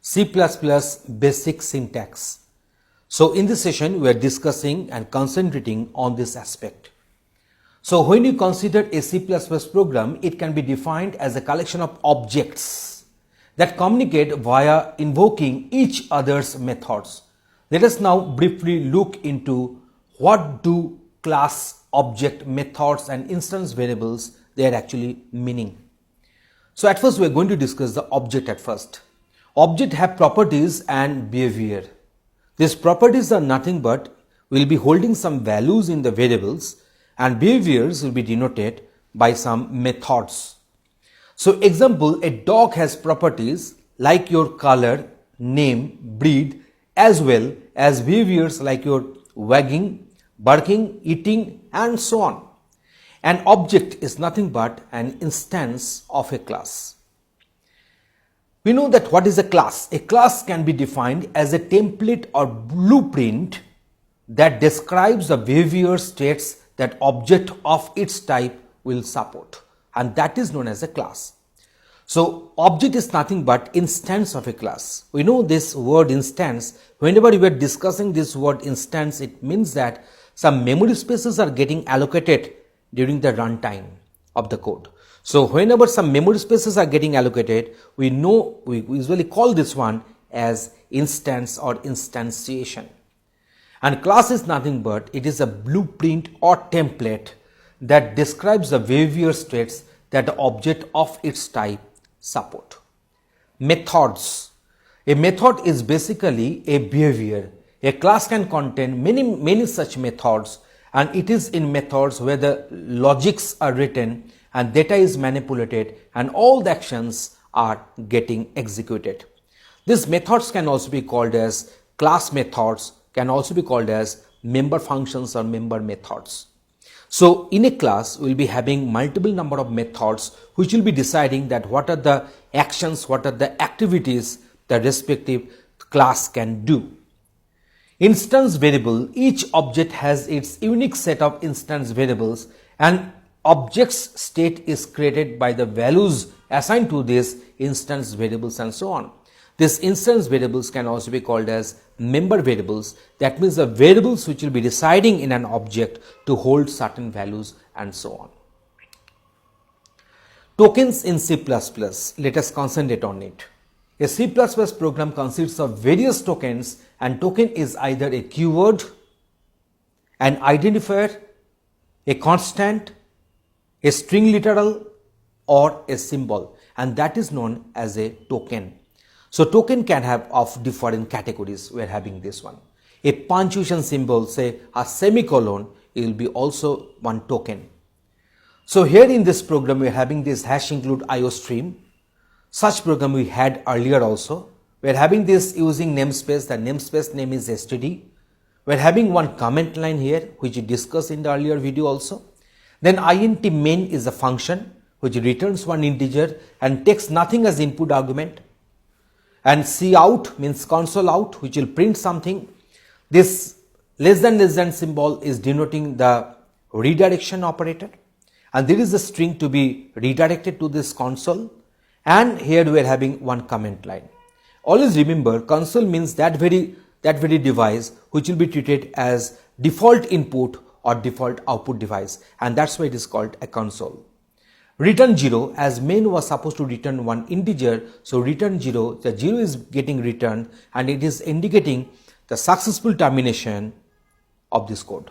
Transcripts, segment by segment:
C++ basic syntax. So in this session we are discussing and concentrating on this aspect. So when you consider a C++ program, it can be defined as a collection of objects that communicate via invoking each other's methods. Let us now briefly look into what do class, object, methods and instance variables they are actually meaning. So at first we are going to discuss the object at first. Objects have properties and behavior. These properties are nothing but will be holding some values in the variables, and behaviors will be denoted by some methods. So example, a dog has properties like your color, name, breed, as well as behaviors like your wagging, barking, eating and so on. An object is nothing but an instance of a class. We know that what is a class? A class can be defined as a template or blueprint that describes the behavior states that object of its type will support, and that is known as a class. So object is nothing but instance of a class. We know this word instance. Whenever we are discussing this word instance, it means that some memory spaces are getting allocated during the runtime of the code. So whenever some memory spaces are getting allocated, we usually call this one as instance or instantiation. And class is nothing but it is a blueprint or template that describes the behavior states that the object of its type support. Methods. A method is basically a behavior. A class can contain many such methods, and it is in methods where the logics are written and data is manipulated and all the actions are getting executed. These methods can also be called as class methods, can also be called as member functions or member methods. So in a class, we will be having multiple number of methods which will be deciding that what are the actions, what are the activities the respective class can do. Instance variable, each object has its unique set of instance variables, and object's state is created by the values assigned to these instance variables and so on. These instance variables can also be called as member variables. That means the variables which will be residing in an object to hold certain values and so on. Tokens in C++. Let us concentrate on it. A C++ program consists of various tokens, and token is either a keyword, an identifier, a constant, a string literal or a symbol, and that is known as a token. So token can have of different categories. We are having this one. A punctuation symbol, say a semicolon, it will be also one token. So here in this program we are having this hash include IOStream. Such program we had earlier also. We are having this using namespace. The namespace name is std. We are having one comment line here which we discussed in the earlier video also. Then int main is a function which returns one integer and takes nothing as input argument. And cout means console out, which will print something. This less than symbol is denoting the redirection operator, and there is a string to be redirected to this console. And here we are having one comment line. Always remember, console means that very device which will be treated as default input or default output device, and that's why it is called a console. Return 0, as main was supposed to return one integer, so return 0, the 0 is getting returned and it is indicating the successful termination of this code.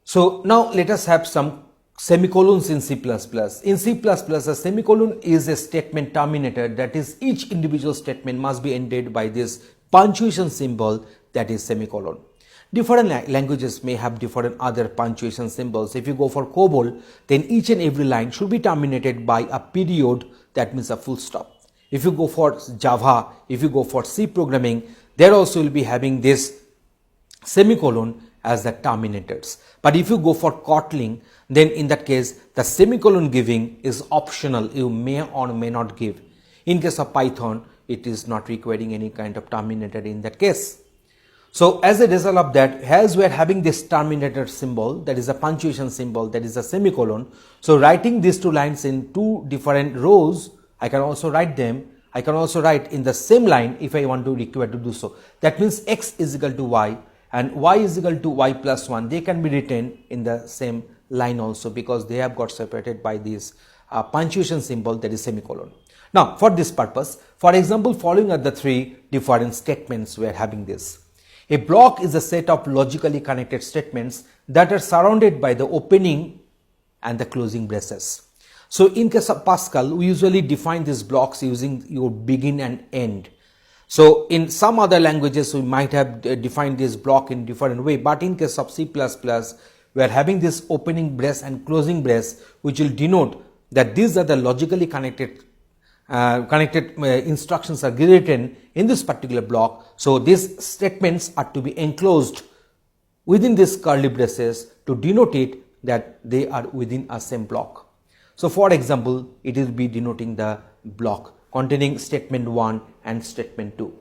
So now let us have some semicolons in C++. In C++, a semicolon is a statement terminator, that is each individual statement must be ended by this punctuation symbol, that is semicolon. Different languages may have different other punctuation symbols. If you go for COBOL, then each and every line should be terminated by a period, that means a full stop. If you go for Java, if you go for C programming, there also will be having this semicolon as the terminators. But if you go for Kotlin, then in that case the semicolon giving is optional. You may or may not give. In case of Python, it is not requiring any kind of terminator in that case. So as a result of that, as we are having this terminator symbol, that is a punctuation symbol, that is a semicolon. So writing these two lines in two different rows, I can also write them. I can also write in the same line if I want to require to do so. That means x is equal to y and y is equal to y plus 1. They can be written in the same line also because they have got separated by this punctuation symbol, that is semicolon. Now, for this purpose, for example, following are the three different statements we are having this. A block is a set of logically connected statements that are surrounded by the opening and the closing braces. So, in case of Pascal, we usually define these blocks using your begin and end. So, in some other languages, we might have defined this block in different way, but in case of C++, we are having this opening brace and closing brace, which will denote that these are the logically connected instructions are written in this particular block. So, these statements are to be enclosed within these curly braces to denote it that they are within a same block. So, for example, it will be denoting the block containing statement 1 and statement 2.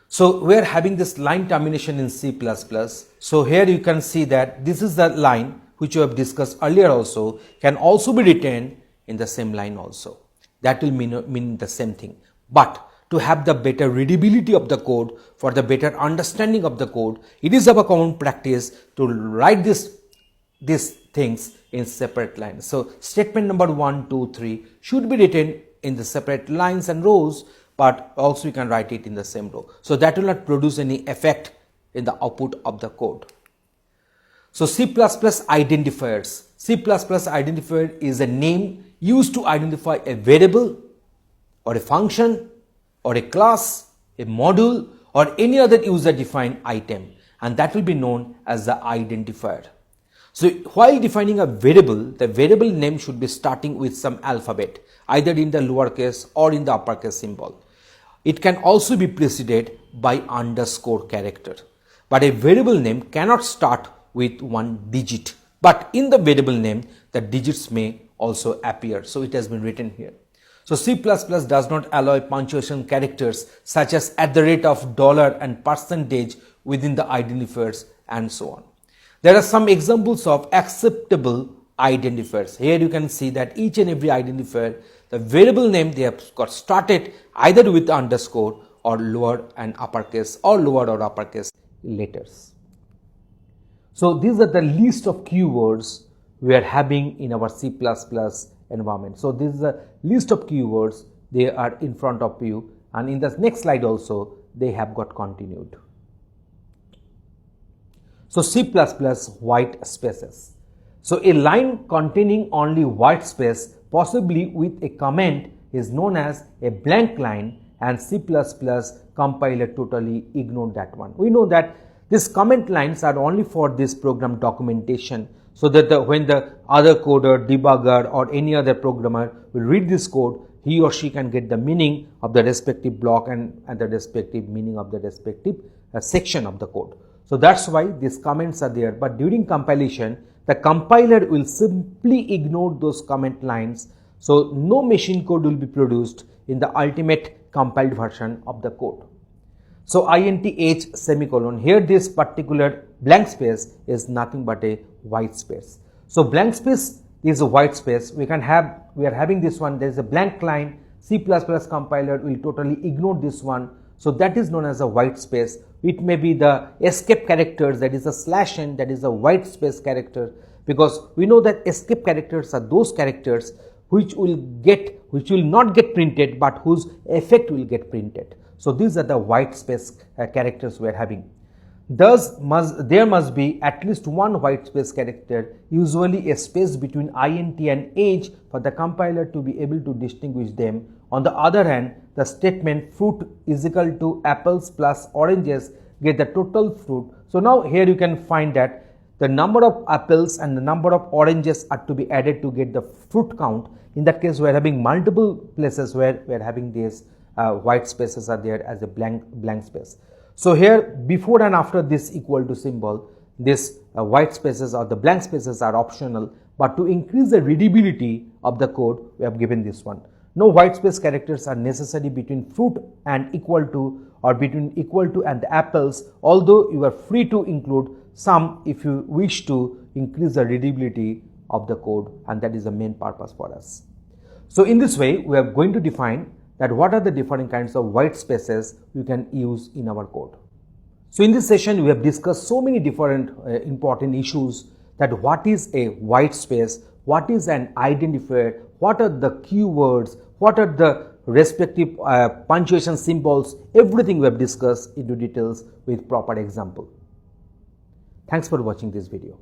So, we are having this line termination in C++. So, here you can see that this is the line which we have discussed earlier also, can also be written in the same line also. That will mean the same thing. But to have the better readability of the code, for the better understanding of the code, it is our common practice to write these things in separate lines. So, statement number 1, 2, 3 should be written in the separate lines and rows, but also you can write it in the same row. So, that will not produce any effect in the output of the code. So, C++ identifiers. C++ identifier is a name used to identify a variable or a function or a class, a module or any other user defined item, and that will be known as the identifier. So, while defining a variable, the variable name should be starting with some alphabet, either in the lowercase or in the uppercase symbol. It can also be preceded by underscore character, but a variable name cannot start with one digit, but in the variable name the digits may also appear. So, it has been written here. So, C++ does not allow punctuation characters such as $, and percentage within the identifiers and so on. There are some examples of acceptable identifiers. Here you can see that each and every identifier, the variable name they have got started either with underscore or lower and uppercase or lower or uppercase letters. So, these are the list of keywords we are having in our C++ environment. So, this is a list of keywords, they are in front of you, and in the next slide also they have got continued. So, C++ white spaces. So, a line containing only white space, possibly with a comment, is known as a blank line, and C++ compiler totally ignored that one. We know that these comment lines are only for this program documentation, so that when the other coder, debugger or any other programmer will read this code, he or she can get the meaning of the respective block and the respective meaning of the respective section of the code. So, that is why these comments are there, but during compilation the compiler will simply ignore those comment lines. So, no machine code will be produced in the ultimate compiled version of the code. So, int semicolon, here this particular blank space is nothing but a white space. So, blank space is a white space. We are having this one, there is a blank line, C++ compiler will totally ignore this one. So, that is known as a white space. It may be the escape characters, that is a /n, that is a white space character, because we know that escape characters are those characters which will not get printed, but whose effect will get printed. So, these are the white space characters we are having. Thus, there must be at least one white space character, usually a space between int and age, for the compiler to be able to distinguish them. On the other hand, the statement fruit is equal to apples plus oranges get the total fruit. So, now here you can find that the number of apples and the number of oranges are to be added to get the fruit count. In that case, we are having multiple places where we are having these white spaces are there as a blank space. So, here before and after this equal to symbol, this white spaces or the blank spaces are optional, but to increase the readability of the code, we have given this one. No white space characters are necessary between fruit and equal to, or between equal to and the apples, although you are free to include some if you wish to increase the readability of the code, and that is the main purpose for us. So in this way, we are going to define that what are the different kinds of white spaces we can use in our code. So in this session, we have discussed so many different important issues, that what is a white space, what is an identifier, what are the keywords, what are the respective punctuation symbols, everything we have discussed into details with proper example. Thanks for watching this video.